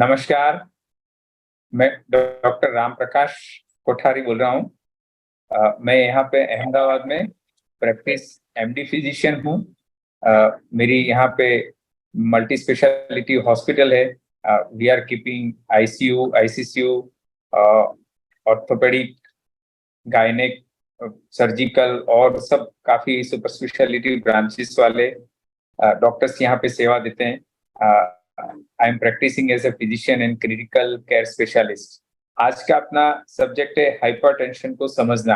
नमस्कार, मैं डॉक्टर राम प्रकाश कोठारी बोल रहा हूँ। मैं यहाँ पे अहमदाबाद में प्रैक्टिस एमडी फिजिशियन हूँ। मेरी यहाँ पे मल्टी स्पेशलिटी हॉस्पिटल है। We are keeping ICU, ICCU, orthopaedic, gynaec, surgical और सब काफी सुपर स्पेशलिटी ब्रांचेस वाले डॉक्टर्स यहाँ पे सेवा देते हैं। I am practising as a physician and critical care specialist. आज का अपना सब्जेक्ट है हाइपरटेंशन को समझना।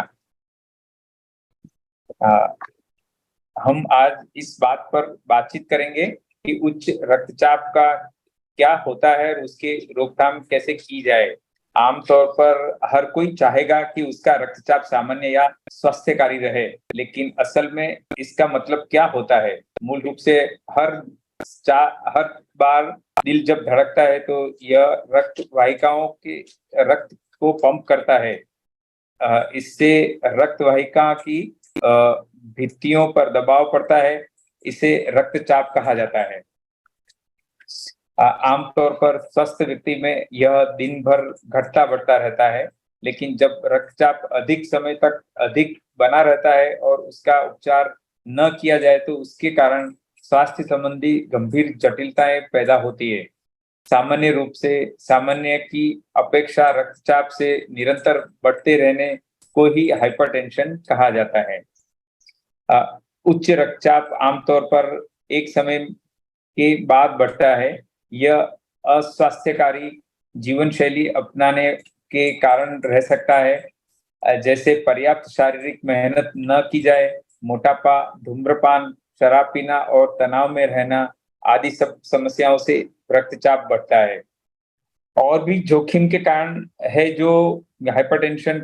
हम आज इस बात पर बातचीत करेंगे कि उच्च रक्तचाप का क्या होता है और उसकी रोकथाम कैसे की जाए। आमतौर पर हर कोई चाहेगा कि उसका रक्तचाप सामान्य या स्वस्थकारी रहे, लेकिन असल में इसका मतलब क्या होता है? मूल रूप से हर बार दिल जब धड़कता है तो यह रक्त वाहिकाओं के रक्त को पंप करता है। इससे रक्त वाहिका की भित्तियों पर दबाव पड़ता है। इसे रक्तचाप कहा जाता है। आमतौर पर स्वस्थ व्यक्ति में यह दिन भर घटता बढ़ता रहता है, लेकिन जब रक्तचाप अधिक समय तक अधिक बना रहता है और उसका उपचार न किया जाए तो उसके कारण स्वास्थ्य संबंधी गंभीर जटिलताएं पैदा होती है। सामान्य रूप से सामान्य की अपेक्षा रक्तचाप से निरंतर बढ़ते रहने को ही हाइपरटेंशन कहा जाता है। उच्च रक्तचाप आमतौर पर एक समय के बाद बढ़ता है। यह अस्वास्थ्यकारी जीवन शैली अपनाने के कारण रह सकता है, जैसे पर्याप्त शारीरिक मेहनत न की जाए, मोटापा, धूम्रपान, शराब पीना और तनाव में रहना आदि सब समस्याओं से रक्तचाप बढ़ता है। और भी जोखिम के कारण है जो हाइपरटेंशन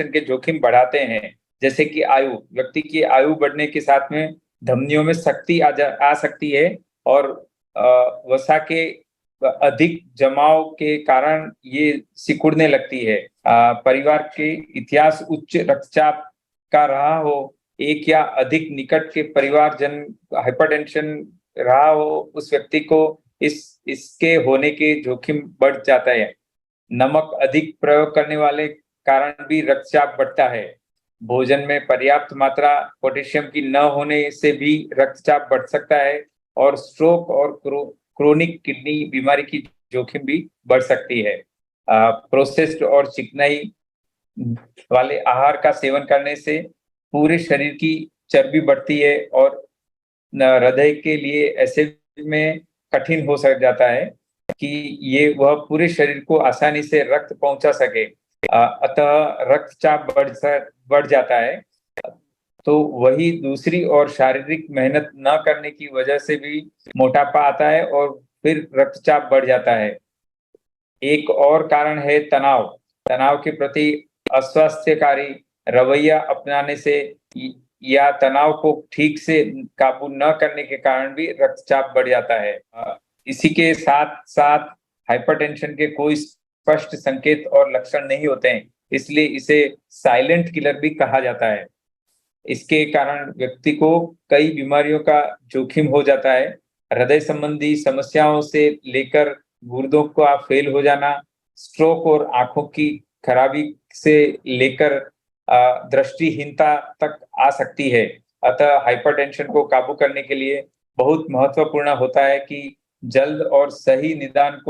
के जोखिम बढ़ाते हैं, जैसे कि आयु। व्यक्ति की आयु बढ़ने के साथ में धमनियों में शक्ति आ सकती है और वसा के अधिक जमाव के कारण ये सिकुड़ने लगती है। परिवार के इतिहास उच्च रक्तचाप का रहा हो, एक या अधिक निकट के परिवारजन हाइपरटेंशन रहा हो, उस व्यक्ति को इसके होने के जोखिम बढ़ जाता है। नमक अधिक प्रयोग करने वाले कारण भी रक्तचाप बढ़ता है। भोजन में पर्याप्त मात्रा पोटेशियम की न होने से भी रक्तचाप बढ़ सकता है और स्ट्रोक और क्रोनिक किडनी बीमारी की जोखिम भी बढ़ सकती है। प्रोसेस्ड और चिकनाई वाले आहार का सेवन करने से पूरे शरीर की चर्बी बढ़ती है और हृदय के लिए ऐसे में कठिन हो सक जाता है कि ये वह पूरे शरीर को आसानी से रक्त पहुंचा सके। अतः रक्तचाप बढ़ जाता है। तो वही दूसरी और शारीरिक मेहनत न करने की वजह से भी मोटापा आता है और फिर रक्तचाप बढ़ जाता है। एक और कारण है तनाव। तनाव के प्रति अस्वास्थ्यकारी रवैया अपनाने से या तनाव को ठीक से काबू न करने के कारण भी रक्तचाप बढ़ जाता है। इसी के साथ साथ हाइपरटेंशन के कोई स्पष्ट संकेत और लक्षण नहीं होते हैं, इसलिए इसे साइलेंट किलर भी कहा जाता है। इसके कारण व्यक्ति को कई बीमारियों का जोखिम हो जाता है। हृदय संबंधी समस्याओं से लेकर गुर्दों का फेल हो जाना, स्ट्रोक और आंखों की खराबी से लेकर दृष्टिहीनता तक आ सकती है। अतः हाइपरटेंशन को काबू करने के लिए बहुत महत्वपूर्ण होता है कि जल्द और सही निदान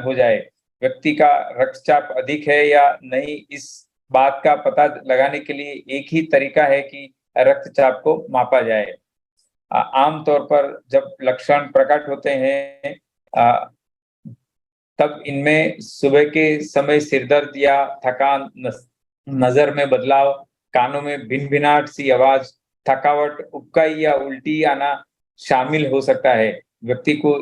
हो जाए। व्यक्ति का रक्तचाप अधिक है या नहीं, इस बात का पता लगाने के लिए एक ही तरीका है कि रक्तचाप को मापा जाए। आमतौर पर जब लक्षण प्रकट होते हैं तब इनमें सुबह के समय सिरदर्द या थकान, नजर में बदलाव, कानों में भिनभिनाहट सी आवाज, थकावट, उबकाई या उल्टी आना शामिल हो सकता है। व्यक्ति को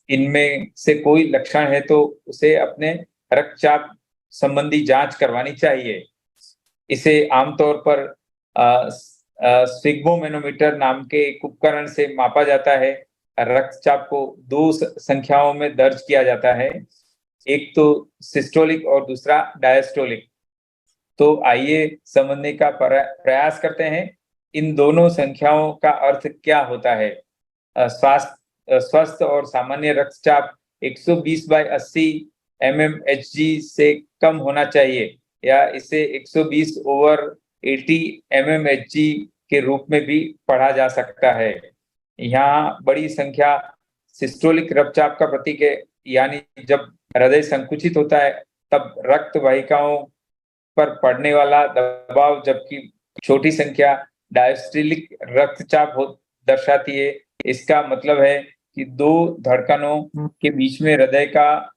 इनमें से कोई लक्षण है तो उसे अपने रक्तचाप संबंधी जांच करवानी चाहिए। इसे आमतौर पर स्फिग्मोमेनोमीटर नाम के एक उपकरण से मापा जाता है। रक्तचाप को दो संख्याओं में दर्ज किया जाता है, एक तो सिस्टोलिक और दूसरा डायस्टोलिक। तो आइए समझने का प्रयास करते हैं इन दोनों संख्याओं का अर्थ क्या होता है। स्वस्थ और सामान्य रक्तचाप 120/80 mmHg से कम होना चाहिए या इसे 120/80 mmHg के रूप में भी पढ़ा जा सकता है। यहाँ बड़ी संख्या सिस्टोलिक रक्तचाप का प्रतीक है, यानी जब हृदय संकुचित होता है तब रक्त वाहिकाओं पर पड़ने वाला दबाव, जबकि छोटी संख्या डायस्टोलिक रक्तचाप दर्शाती है। इसका मतलब है कि दो धड़कनों के बीच में हृदय का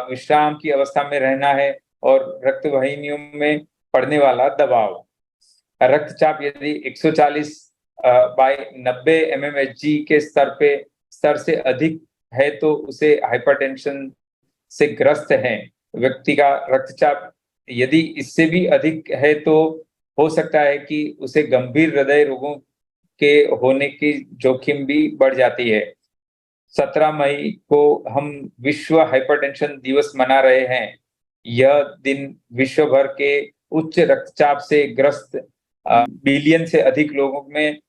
विश्राम की अवस्था में रहना है और रक्त वाहिनियों में पड़ने वाला दबाव। रक्तचाप यदि 140/90 mmHg के स्तर से अधिक है तो उसे हाइपरटेंशन से ग्रस्त है। व्यक्ति का रक्तचाप यदि इससे भी अधिक है तो हो सकता है कि उसे गंभीर हृदय रोगों के होने की जोखिम भी बढ़ जाती है। 17 मई को हम विश्व हाइपरटेंशन दिवस मना रहे हैं। यह दिन विश्व भर के उच्च रक्तचाप से ग्रस्त बिलियन से अधिक लोगों में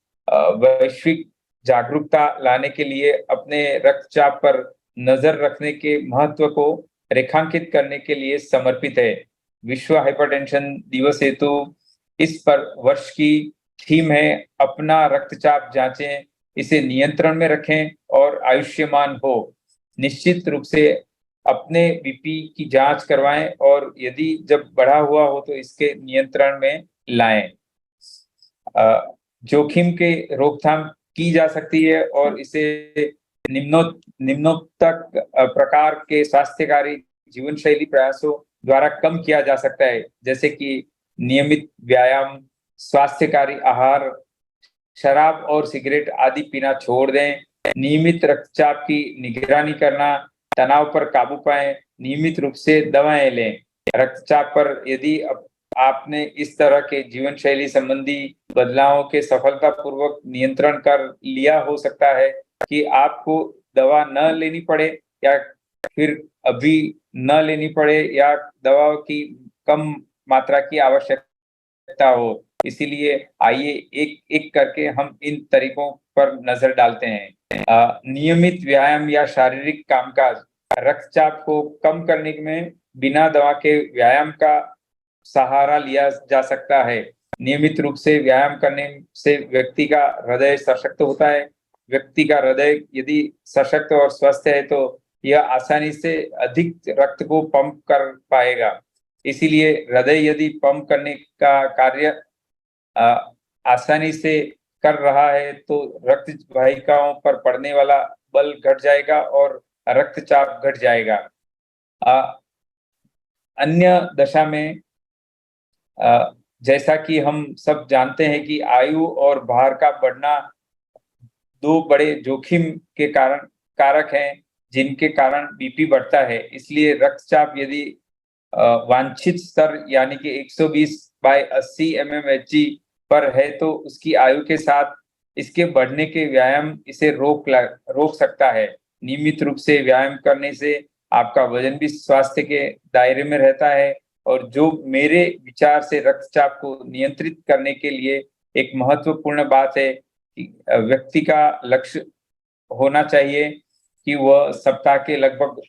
वैश्विक जागरूकता लाने के लिए अपने रक्तचाप पर नजर रखने के महत्व को रेखांकित करने के लिए समर्पित है। विश्व हाइपरटेंशन दिवस हेतु इस पर वर्ष की थीम है अपना रक्तचाप जांचें, इसे नियंत्रण में रखें और आयुष्मान हो। निश्चित रूप से अपने बीपी की जांच करवाएं और यदि जब बढ़ा हुआ हो तो इसके नियंत्रण में लाएं। जोखिम के रोकथाम की जा सकती है और इसे निम्नोक्त प्रकार के स्वास्थ्यकारी जीवन शैली प्रयासों द्वारा कम किया जा सकता है, जैसे कि नियमित व्यायाम, स्वास्थ्यकारी आहार, शराब और सिगरेट आदि पीना छोड़ दें, नियमित रक्तचाप की निगरानी करना, तनाव पर काबू पाएं, नियमित रूप से दवाएं लें। रक्तचाप पर यदि आपने इस तरह के जीवन शैली संबंधी बदलावों के सफलतापूर्वक नियंत्रण कर लिया, हो सकता है कि आपको दवा न लेनी पड़े या फिर अभी न लेनी पड़े या दवा की कम मात्रा की आवश्यकता हो। इसीलिए आइए एक एक करके हम इन तरीकों पर नजर डालते हैं। नियमित व्यायाम या शारीरिक कामकाज रक्तचाप को कम करने में बिना दवा के व्यायाम का सहारा लिया जा सकता है। नियमित रूप से व्यायाम करने से व्यक्ति का हृदय सशक्त होता है। व्यक्ति का हृदय यदि सशक्त और स्वस्थ है तो यह आसानी से अधिक रक्त को पंप कर पाएगा। इसीलिए हृदय यदि पंप करने का कार्य आसानी से कर रहा है तो रक्त वाहिकाओं पर पड़ने वाला बल घट जाएगा और रक्तचाप घट जाएगा। अन्य दशा में जैसा कि हम सब जानते हैं कि आयु और भार का बढ़ना दो बड़े जोखिम के कारक हैं जिनके कारण बीपी बढ़ता है। इसलिए रक्तचाप यदि वांछित स्तर यानी कि 120/80 mmHg पर है तो उसकी आयु के साथ इसके बढ़ने के व्यायाम इसे रोक सकता है। नियमित रूप से व्यायाम करने से आपका वजन भी स्वास्थ्य के दायरे में रहता है और जो मेरे विचार से रक्तचाप को नियंत्रित करने के लिए एक महत्वपूर्ण बात है कि व्यक्ति का लक्ष्य होना चाहिए कि वह सप्ताह के लगभग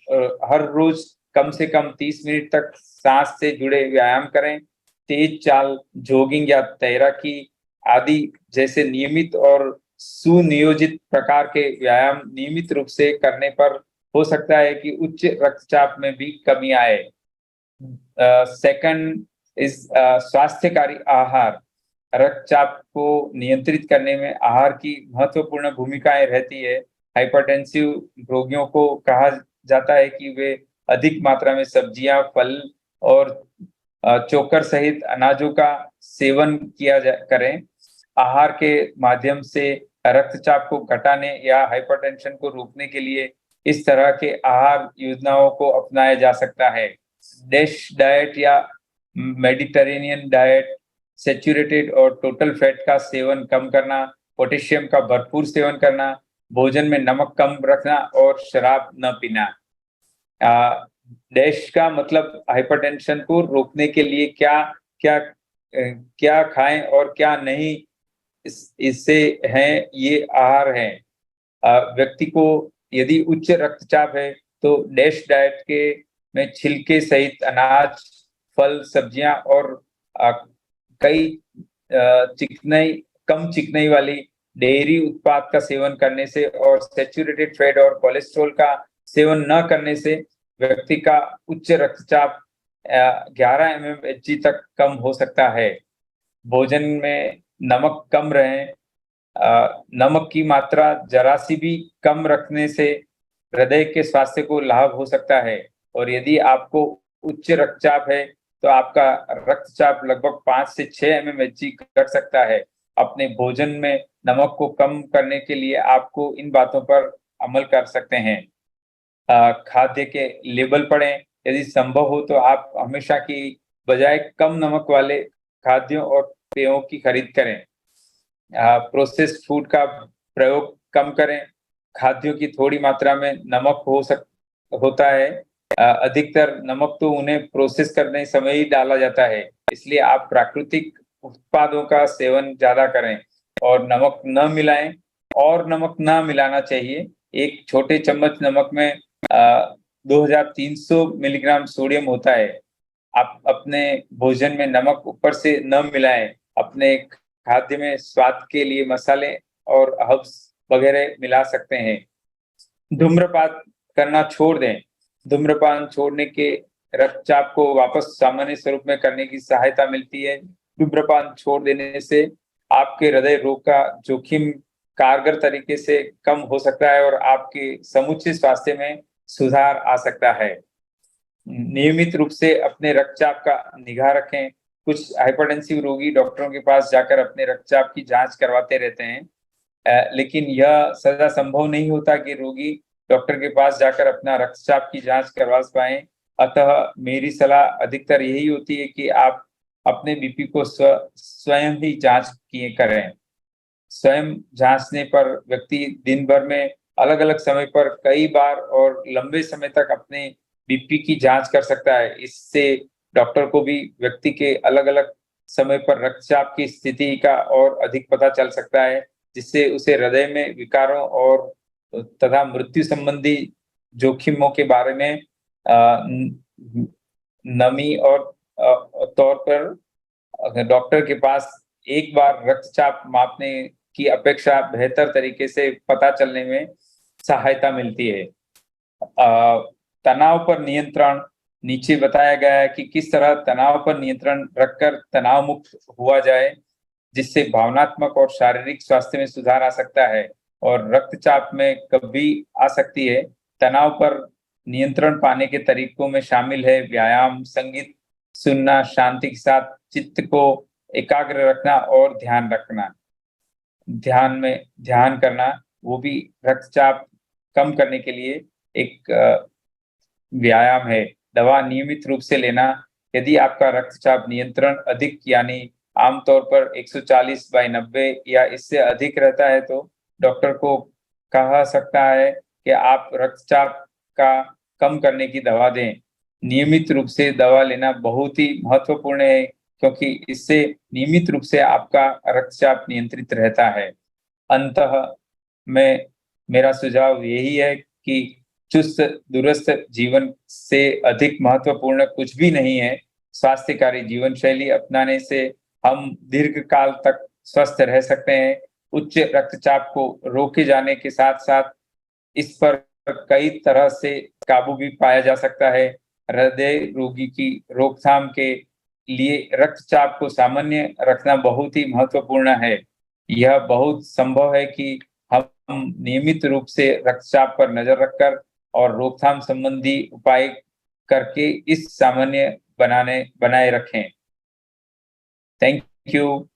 हर रोज कम से कम 30 मिनट तक सांस से जुड़े व्यायाम करें। तेज चाल, जॉगिंग या तैराकी आदि जैसे नियमित और सुनियोजित प्रकार के व्यायाम नियमित रूप से करने पर हो सकता है कि उच्च रक्तचाप में भी कमी आए। सेकंड इज स्वास्थ्यकारी आहार। रक्तचाप को नियंत्रित करने में आहार की महत्वपूर्ण भूमिकाएं रहती है। हाइपरटेंसिव रोगियों को कहा जाता है कि वे अधिक मात्रा में सब्जियां, फल और चोकर सहित अनाजों का सेवन करें। आहार के माध्यम से रक्तचाप को घटाने या हाइपरटेंशन को रोकने के लिए इस तरह के आहार योजनाओं को अपनाया जा सकता है। डैश डाइट या मेडिटेरेनियन डाइट, सैचुरेटेड और टोटल फैट का सेवन कम करना, पोटेशियम का भरपूर सेवन करना, भोजन में नमक कम रखना और शराब न पीना। डैश का मतलब हाइपरटेंशन को रोकने के लिए क्या क्या क्या खाएं और क्या नहीं, इससे हैं ये आहार हैं। व्यक्ति को यदि उच्च रक्तचाप है तो डैश डाइट के में छिलके सहित अनाज, फल, सब्जियां और कई चिकनाई कम चिकनाई वाली डेयरी उत्पाद का सेवन करने से और सैचुरेटेड फैट और कोलेस्ट्रॉल का सेवन न करने से व्यक्ति का उच्च रक्तचाप 11 mmHg तक कम हो सकता है। भोजन में नमक कम रहे, नमक की मात्रा जरा सी भी कम रखने से हृदय के स्वास्थ्य को लाभ हो सकता है। और यदि आपको उच्च रक्तचाप है तो आपका रक्तचाप लगभग 5 से 6 mmHg घट सकता है। अपने भोजन में नमक को कम करने के लिए आपको इन बातों पर अमल कर सकते हैं। खाद्य के लेबल पढ़ें, यदि संभव हो तो आप हमेशा की बजाय कम नमक वाले खाद्यों और पेयों की खरीद करें। प्रोसेस्ड फूड का प्रयोग कम करें। खाद्यों की थोड़ी मात्रा में नमक होता है। अधिकतर नमक तो उन्हें प्रोसेस करने समय ही डाला जाता है, इसलिए आप प्राकृतिक उत्पादों का सेवन ज्यादा करें और नमक न मिलाएं। और नमक ना मिलाना चाहिए। एक छोटे चम्मच नमक में 2300 मिलीग्राम सोडियम होता है। आप अपने भोजन में नमक ऊपर से न मिलाएं। अपने खाद्य में स्वाद के लिए मसाले और हर्ब्स वगैरह मिला सकते हैं। धूम्रपान करना छोड़ दें। धूम्रपान छोड़ने के रक्तचाप को वापस सामान्य स्वरूप में करने की सहायता मिलती है। धूम्रपान छोड़ देने से आपके हृदय रोग का जोखिम कारगर तरीके से कम हो सकता है और आपके समूचे स्वास्थ्य में सुधार आ सकता है। नियमित रूप से अपने रक्तचाप का निगाह रखें। कुछ हाइपरटेंसिव रोगी डॉक्टरों के पास जाकर अपने रक्तचाप की जांच करवाते रहते हैं, लेकिन यह सदा संभव नहीं होता कि रोगी डॉक्टर के पास जाकर अपना रक्तचाप की जांच करवा पाए। अतः मेरी सलाह अधिकतर यही होती है कि आप अपने बीपी को स्वयं ही जांच किए करें। स्वयं जांचने पर व्यक्ति दिन भर में अलग-अलग समय पर कई बार और लंबे समय तक अपने बीपी की जांच कर सकता है। इससे डॉक्टर को भी व्यक्ति के अलग-अलग समय पर रक्तचाप की स्थिति का और अधिक पता चल सकता है, जिससे उसे हृदय में विकारों और तथा मृत्यु संबंधी जोखिमों के बारे में नमी और तौर पर डॉक्टर के पास एक बार रक्तचाप मापने की अपेक्षा बेहतर तरीके से पता चलने में सहायता मिलती है। तनाव पर नियंत्रण। नीचे बताया गया है कि किस तरह तनाव पर नियंत्रण रखकर तनाव मुक्त हुआ जाए, जिससे भावनात्मक और शारीरिक स्वास्थ्य में सुधार आ सकता है और रक्तचाप में कभी आ सकती है। तनाव पर नियंत्रण पाने के तरीकों में शामिल है व्यायाम, संगीत सुनना, शांति के साथ चित्त को एकाग्र रखना और ध्यान रखना। ध्यान करना, वो भी रक्तचाप कम करने के लिए एक व्यायाम है। दवा नियमित रूप से लेना। यदि आपका रक्तचाप नियंत्रण अधिक यानी आमतौर पर 140/90 या इससे अधिक रहता है तो डॉक्टर को कहा सकता है कि आप रक्तचाप का कम करने की दवा दें। नियमित रूप से दवा लेना बहुत ही महत्वपूर्ण है, क्योंकि इससे नियमित रूप से आपका रक्तचाप नियंत्रित रहता है। अंततः में मेरा सुझाव यही है कि चुस्त दुरुस्त जीवन से अधिक महत्वपूर्ण कुछ भी नहीं है। स्वास्थ्यकारी जीवन शैली अपनाने से हम दीर्घकाल तक स्वस्थ रह सकते हैं। उच्च रक्तचाप को रोके जाने के साथ-साथ इस पर कई तरह से काबू भी पाया जा सकता है। हृदय रोगी की रोकथाम के लिए रक्तचाप को सामान्य रखना बहुत ही महत्वपूर्ण है। यह बहुत संभव है कि हम नियमित रूप से रक्तचाप पर नजर रखकर और रोकथाम संबंधी उपाय करके इस सामान्य बनाए रखें। Thank you.